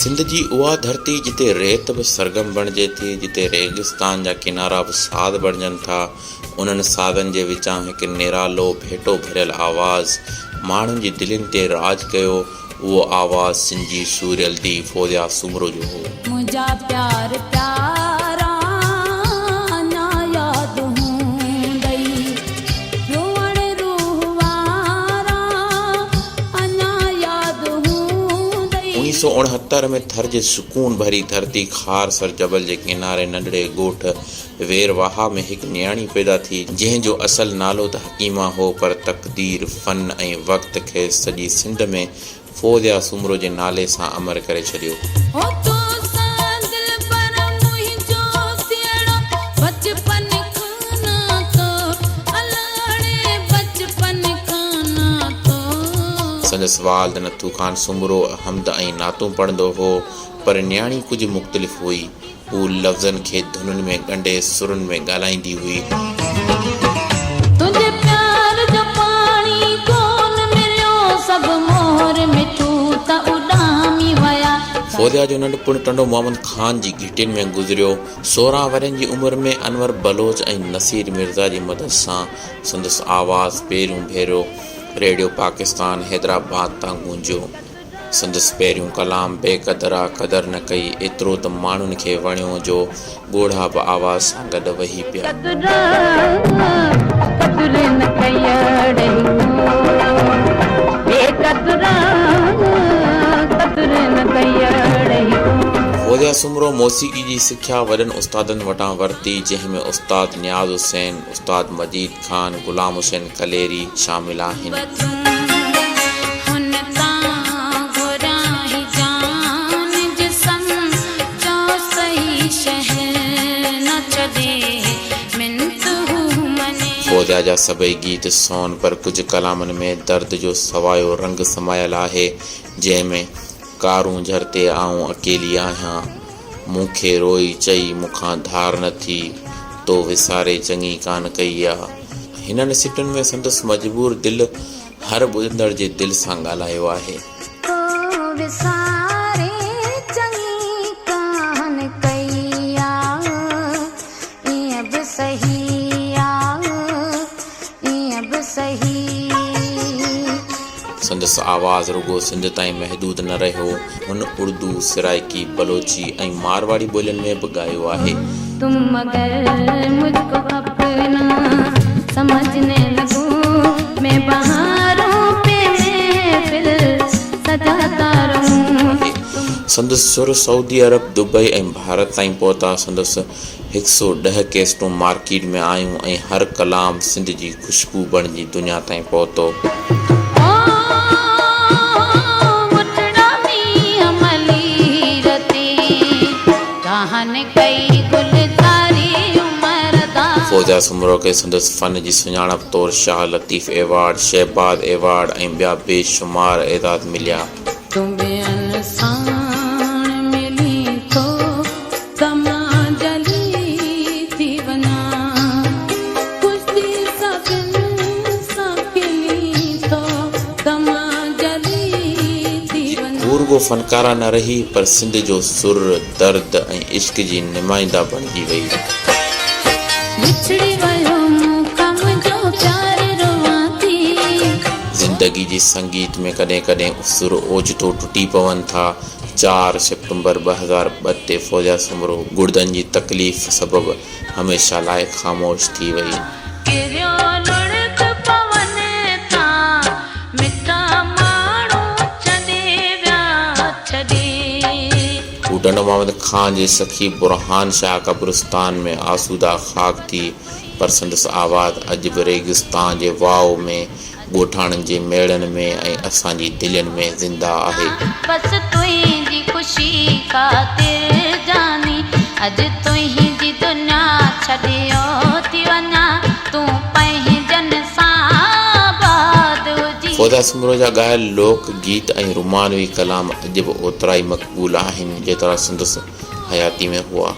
सिंध जी उहा धरती जिते रेत बि सरगम बणिजे थी, जिते रेगिस्तान जा किनारा बि साद बणिजनि था। उन्हनि सादनि जे विचां हिकु निरालो भेटो भरियल आवाज़ माण्हुनि जी दिलनि ते राज कयो। उहो आवाज़ सिंधी सूरियल दी फ़ौजिया सुमरो जो हो। मुंहिंजा प्यार प्यारा अञा यादि हूंदई, रोअण रूह वारा अञा यादि हूंदई। 1969 में थर जे सुकून भरी धरती खार सर जबल जे किनारे नंढड़े ॻोठ वेरवाहा में हिकु न्याणी पैदा थी, जंहिंजो असल नालो त हकीमा हो, पर तक़दीर फ़न ऐं वक़्त खे सॼी सिंध में फ़ौजिया सुमरो जे नाले सां अमर करे छॾियो। संदसि वालिद नथू ख़ान सुमरो हमद ऐं नातूं पढ़ंदो हो, पर न्याणी कुझु मुख़्तलिफ़ हुई। हू लफ़्ज़नि खे धुनुनि में ॻंढे सुरनि में ॻाल्हाईंदी हुई। फ़ौजिया जो नंढपण टंडो मोहम्मद ख़ान जी घिटियुनि में गुज़रियो। 16 वरनि जी उमिरि में अनवर बलोच ऐं नसीर मिर्ज़ा जी मदद सां संदसि आवाज़ पहिरियों भेरो रेडियो पाकिस्तान हैदराबाद तां गूंजियो। संदसि पहिरियों कलाम बेक़दरा क़दर न कई, एतिरो त माण्हुनि खे वणियो जो ॻोढ़ा बि आवाज़ सां गॾु वही पिया। फ़ौजिया सुमरो मौसीक़ी जी सिख्या वॾनि उस्तादनि वटां वरिती, जंहिंमें उस्ताद नियाज़ हुसैन, उस्ताद मजीद ख़ान, ग़ुलाम हुसैन कलेरी शामिल आहिनि। फ़ौजिया जा सभई गीत सोन, पर कुझु कलामनि में दर्द जो सवायो रंग समायल आहे, जंहिंमें कारूं झरते आऊं अकेली आहियां, मूंखे रोई चई मूंखां धार न थी, तो विसारे चङी कान कई आहे। हिननि सिटुनि में संदसि मजबूर दिलि हर ॿुधंदड़ जे दिलि सां ॻाल्हायो आहे। संदसि आवाज़ रुगो सिंध ताईं महदूद न रहियो, हुन उर्दू, सिराइकी, बलोची ऐं मारवाड़ी ॿोलियुनि में बि ॻायो आहे। तुम मगर मुझको अपना समझने लगूं, मैं बहारों पे महफिल सजाता रहूं। संदसि सुर सऊदी अरब, दुबई ऐं भारत ताईं पहुता। संदसि 110 कैसेटूं मार्केट में आयूं ऐं हर कलाम सिंध जी ख़ुशबू बणिजी दुनिया ताईं पहुतो। फ़ौजिया सुमरो खे संदसि फ़न जी सुञाणप तौरु शाह लतीफ़ एवार्ड, शहबाद एवार्ड ऐं ॿिया बेशुमार एज़ाज़ मिलिया। रुगो फ़नकारा न रही, पर सिंध जो सुर, दर्द ऐं इश्क जी नुमाइंदा बणिजी वई। ज़िंदगी जी संगीत में कॾहिं कॾहिं सुर ओचितो टुटी पवनि था। 4 सितंबर 2002 ते फ़ौजिया सुमरो गुर्दनि जी तकलीफ़ सबबि हमेशह लाइ ख़ामोश थी वई। टंडो मोहम्मद ख़ान जे सखी बुरहान शाह कब्रिस्तान में आसूदा ख़ाक थी, पर संदसि आवाज़ अॼु बि रेगिस्तान जे वाव में, ॻोठाणनि जे मेड़नि में ऐं असांजी दिलनि में ज़िंदा आहे। बस तुंहिंजी ख़ुशी ख़ातिर जानी अॼु तुंहिंजी दुनिया छॾियो थी वञा, तूं पंहिंजनि सां आबाद हुजी। फ़ौजिया सुमरो जा ॻायल लोक गीत ऐं रुमानवी कलाम अॼु बि ओतिरा ई मक़बूल आहिनि जेतिरा संदसि हयाती में हुआ।